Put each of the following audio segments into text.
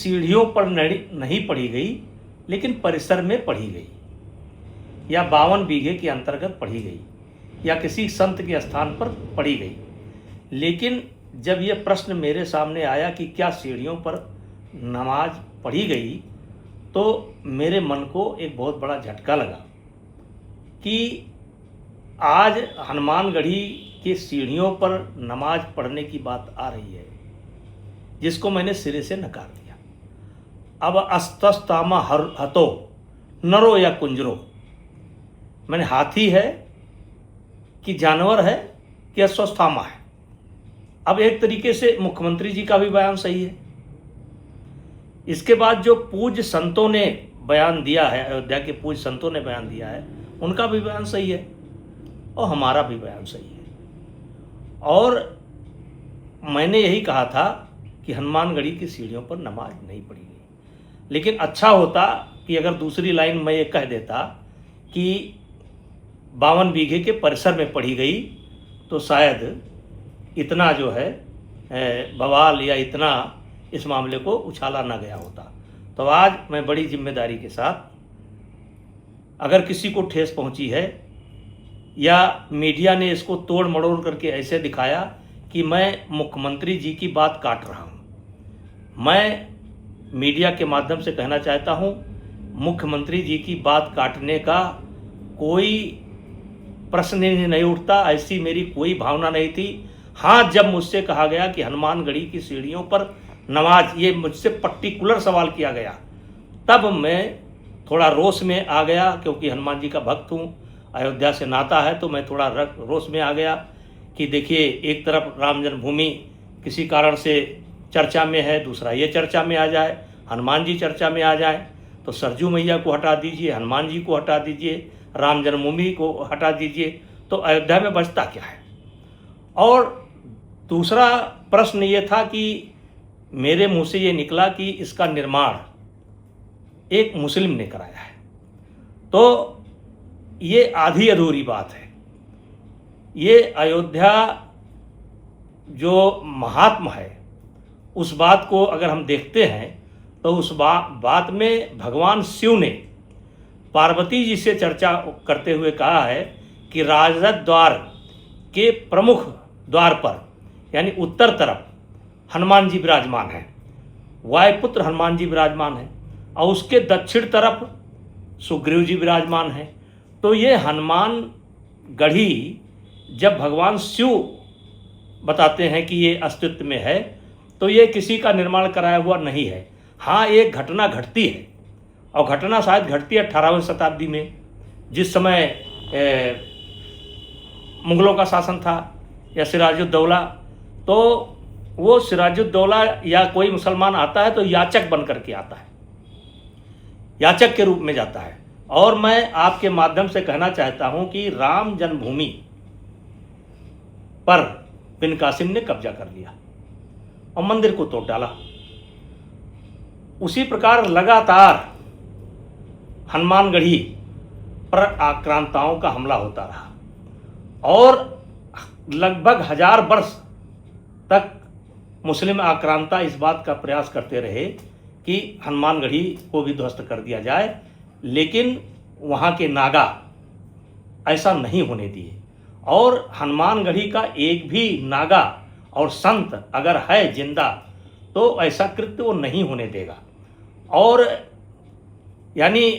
सीढ़ियों पर नहीं पढ़ी गई, लेकिन परिसर में पढ़ी गई, या 52 बीघे के अंतर्गत पढ़ी गई, या किसी संत के स्थान पर पढ़ी गई। लेकिन जब ये प्रश्न मेरे सामने आया कि क्या सीढ़ियों पर नमाज पढ़ी गई, तो मेरे मन को एक बहुत बड़ा झटका लगा कि आज हनुमानगढ़ी की सीढ़ियों पर नमाज पढ़ने की बात आ रही है, जिसको मैंने सिरे से नकार दिया। अब अस्तस्तामा हतो नरो या कुंजरो, मैंने हाथी है कि जानवर है कि अश्वत्थामा है। अब एक तरीके से मुख्यमंत्री जी का भी बयान सही है। इसके बाद जो पूज्य संतों ने बयान दिया है, अयोध्या के पूज्य संतों ने बयान दिया है, उनका भी बयान सही है और हमारा भी बयान सही है। और मैंने यही कहा था कि हनुमानगढ़ी की सीढ़ियों पर नमाज नहीं पढ़ी गई। लेकिन अच्छा होता कि अगर दूसरी लाइन मैं ये कह देता कि 52 बीघे के परिसर में पढ़ी गई, तो शायद इतना जो है बवाल या इतना इस मामले को उछाला ना गया होता। तो आज मैं बड़ी जिम्मेदारी के साथ, अगर किसी को ठेस पहुंची है या मीडिया ने इसको तोड़ मड़ोड़ करके ऐसे दिखाया कि मैं मुख्यमंत्री जी की बात काट रहा हूं, मैं मीडिया के माध्यम से कहना चाहता हूं, मुख्यमंत्री जी की बात काटने का कोई प्रश्न ही नहीं उठता, ऐसी मेरी कोई भावना नहीं थी। हाँ, जब मुझसे कहा गया कि हनुमानगढ़ी की सीढ़ियों पर नमाज, ये मुझसे पर्टिकुलर सवाल किया गया, तब मैं थोड़ा रोष में आ गया, क्योंकि हनुमान जी का भक्त हूँ, अयोध्या से नाता है, तो मैं थोड़ा रोष में आ गया कि देखिए, एक तरफ राम जन्मभूमि किसी कारण से चर्चा में है, दूसरा ये चर्चा में आ जाए, हनुमान जी चर्चा में आ जाए, तो सरजू मैया को हटा दीजिए, हनुमान जी को हटा दीजिए, राम जन्मभूमि को हटा दीजिए, तो अयोध्या में बचता क्या है। और दूसरा प्रश्न ये था कि मेरे मुंह से ये निकला कि इसका निर्माण एक मुस्लिम ने कराया है, तो ये आधी अधूरी बात है। ये अयोध्या जो महात्मा है, उस बात को अगर हम देखते हैं तो उस बात में भगवान शिव ने पार्वती जी से चर्चा करते हुए कहा है कि राजद द्वार के प्रमुख द्वार पर, यानी उत्तर तरफ हनुमान जी विराजमान हैं, वायुपुत्र हनुमान जी विराजमान हैं, और उसके दक्षिण तरफ सुग्रीव जी विराजमान हैं। तो ये हनुमान गढ़ी जब भगवान शिव बताते हैं कि ये अस्तित्व में है, तो ये किसी का निर्माण कराया हुआ नहीं है। हाँ, एक घटना घटती है, और घटना शायद घटती है 18वीं शताब्दी में, जिस समय मुगलों का शासन था, या सिराजुद्दौला, तो वो सिराजुद्दौला या कोई मुसलमान आता है तो याचक बन करके आता है, याचक के रूप में जाता है। और मैं आपके माध्यम से कहना चाहता हूं कि राम जन्मभूमि पर बिन कासिम ने कब्जा कर लिया और मंदिर को तोड़ डाला। उसी प्रकार लगातार हनुमानगढ़ी पर आक्रांताओं का हमला होता रहा, और लगभग 1000 वर्ष तक मुस्लिम आक्रांता इस बात का प्रयास करते रहे कि हनुमानगढ़ी को भी ध्वस्त कर दिया जाए, लेकिन वहाँ के नागा ऐसा नहीं होने दिए। और हनुमानगढ़ी का एक भी नागा और संत अगर है जिंदा, तो ऐसा कृत्य वो नहीं होने देगा। और यानी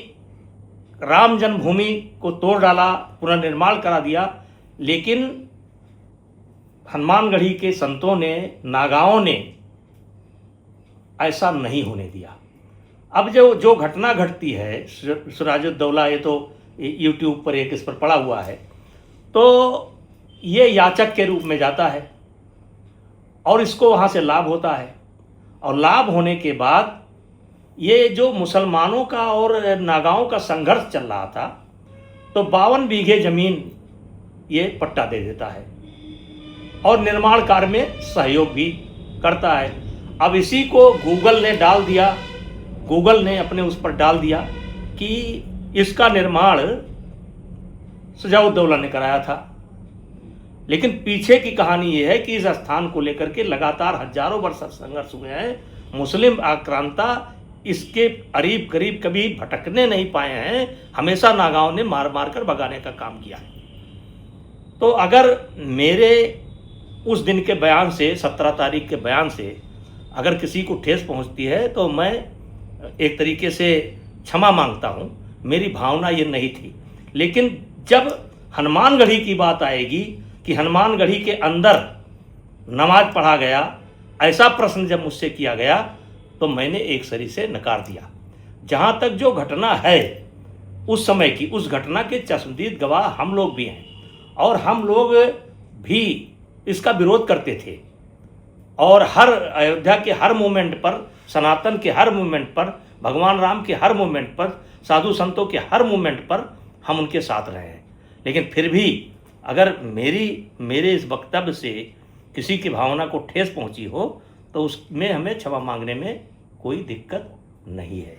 राम जन्मभूमि को तोड़ डाला, पुनर्निर्माण करा दिया, लेकिन हनुमानगढ़ी के संतों ने, नागाओं ने ऐसा नहीं होने दिया। अब जो घटना घटती है सिराजुद्दौला, ये तो यूट्यूब पर एक इस पर पड़ा हुआ है, तो ये याचक के रूप में जाता है और इसको वहाँ से लाभ होता है। और लाभ होने के बाद ये जो मुसलमानों का और नागाओं का संघर्ष चल रहा था, तो 52 बीघे जमीन ये पट्टा दे देता है और निर्माण कार्य में सहयोग भी करता है। अब इसी को गूगल ने डाल दिया, गूगल ने अपने उस पर डाल दिया कि इसका निर्माण सिराजुद्दौला ने कराया था। लेकिन पीछे की कहानी ये है कि इस स्थान को लेकर के लगातार हजारों वर्ष संघर्ष हुए हैं मुस्लिम आक्रांता इसके करीब करीब कभी भटकने नहीं पाए हैं, हमेशा नागाओं ने मार मार कर भगाने का काम किया है। तो अगर मेरे उस दिन के बयान से, 17 तारीख के बयान से अगर किसी को ठेस पहुंचती है तो मैं एक तरीके से क्षमा मांगता हूं, मेरी भावना ये नहीं थी। लेकिन जब हनुमानगढ़ी की बात आएगी कि हनुमानगढ़ी के अंदर नमाज पढ़ा गया, ऐसा प्रश्न जब मुझसे किया गया तो मैंने एक सरी से नकार दिया। जहां तक जो घटना है उस समय की, उस घटना के चश्मदीद गवाह हम लोग भी हैं और हम लोग भी इसका विरोध करते थे और हर अयोध्या के हर मूवमेंट पर, सनातन के हर मूवमेंट पर, भगवान राम के हर मूवमेंट पर, साधु संतों के हर मूवमेंट पर हम उनके साथ रहे हैं। लेकिन फिर भी अगर मेरे इस वक्तव्य से किसी की भावना को ठेस पहुंची हो तो उसमें हमें क्षमा मांगने में कोई दिक्कत नहीं है।